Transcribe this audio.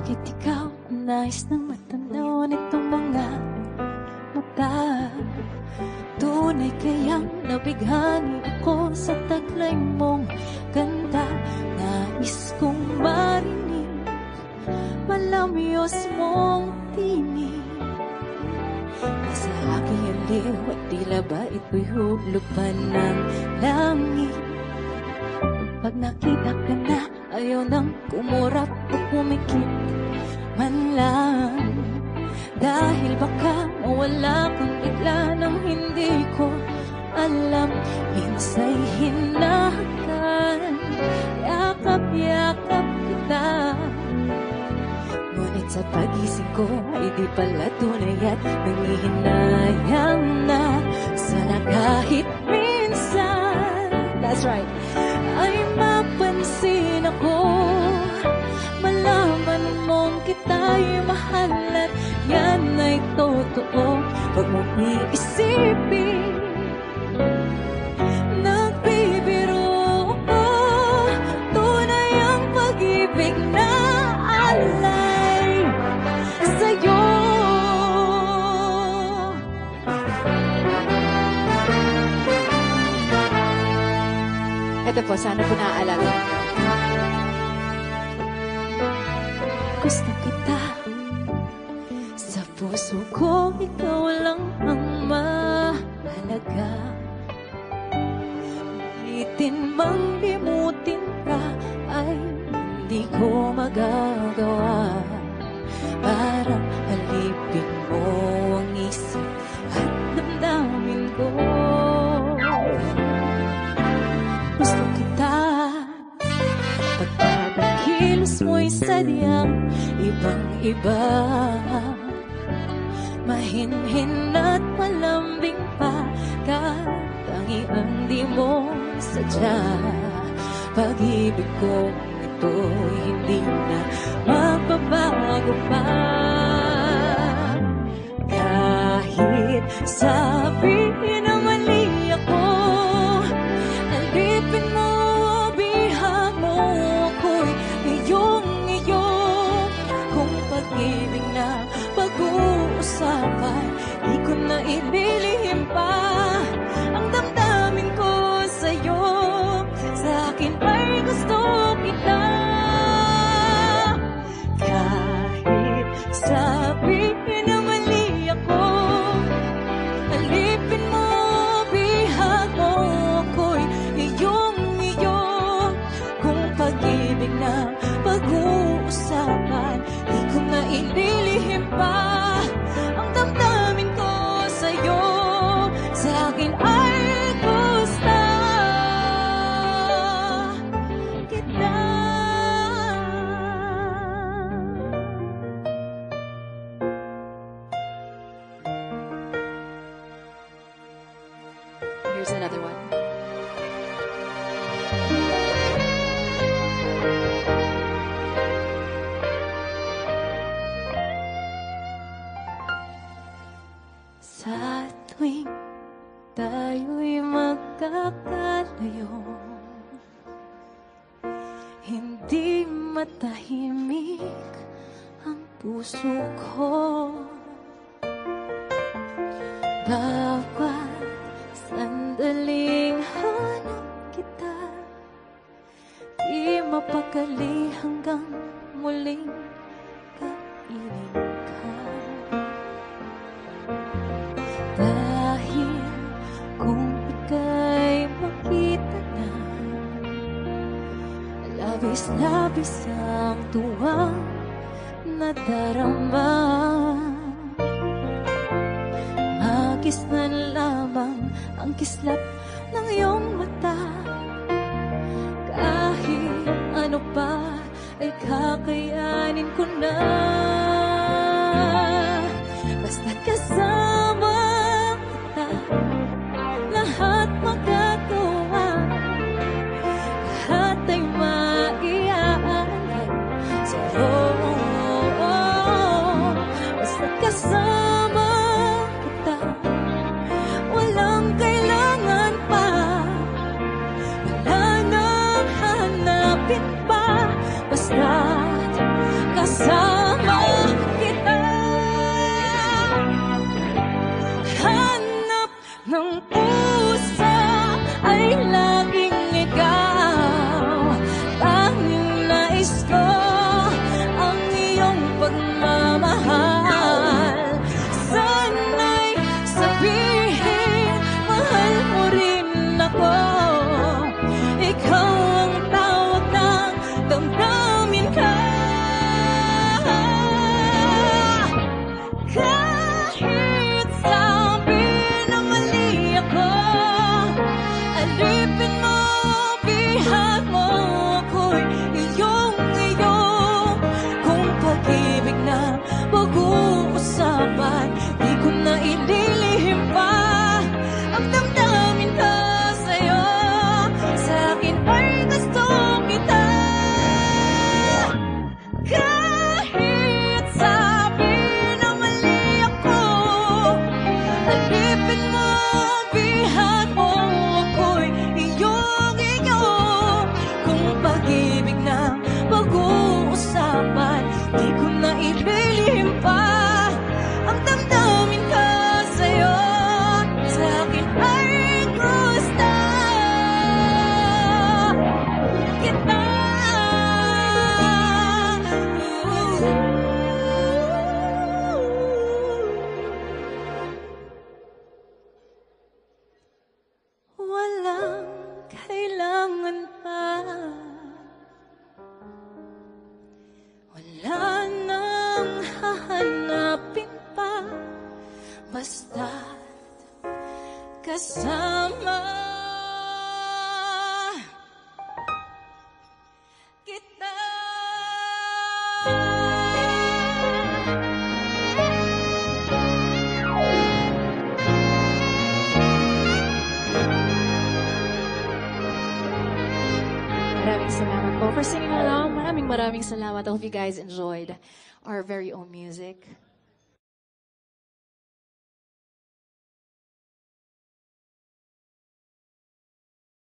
Bakit ikaw ang nais ng matanaw nitong mga mata? Tunay kayang nabighani ako sa taglay mong ganda. Nais kong marinig malamyos mong tinig. Nasa aking aliw at tila ba ito'y hulog pa ng langit. Pag nakita ka na, ayaw nang kumurap o pumikit man lang. Dahil baka mawala kang bigla nang hindi ko alam. Minsa'y hinahakan, yakap-yakap kita. Ngunit sa pag-ising ko ay di pala tunay at nangihinayang na. Sana kahit minsan, that's right, ay mapansin ako, malaman mong kita'y mahal at yan ay totoo. Huwag mong iisipin nagbibiro ako, tunay ang pag-ibig na alay sa'yo. Ito po, sana po naaalala. Gusto kita, sa puso ko ikaw lang ang mahalaga. Itin mang limutin ka ay hindi ko magagawa. Para alipin mo ang isip at damdamin ko. Gusto kita, pagkakakilos mo'y sadyang ibang-iba. Mahinhin at malambing pa, katangiang di mo sadya. Pag-ibig kong ito'y hindi na magbabago pa. Kahit sabihin na mali ako, alipin mo, bihag mo ako'y iyong-iyo. Kung pag-ibig na pag-uusapan, di ko na ililihim pa ang damdamin ko sa'yo. Sa akin ay gusto kita. Kahit sabihin na mali ako, alipin mo, bihag mo ako'y iyong-iyo. Kung pag-ibig na pag-uusapan, di ko na ililihim pa ang damdamin ko sa'yo. Sa akin ay gusto kita. Here's another one. Sa tuwing tayo'y magkakalayo, hindi matahimik ang puso ko. Bawat sandaling hanap kita, di mapakali hanggang muling kapiling ka. Dahil kung ika'y makita na, labis-labis ang tuwang nadarama. Magisnan lamang ang kislap ng iyong mata. Kahit ano pa ay kakayanin ko na. Basta't kasama kita, lahat magagawa. Lahat ay maiaalay sa'yo. Basta't kasama kita, walang kailangan pa. Wala nang hanapin pa. Basta't kasama kasama kita. Maraming salamat po for singing along. Maraming salamat. I hope you guys enjoyed our very own music.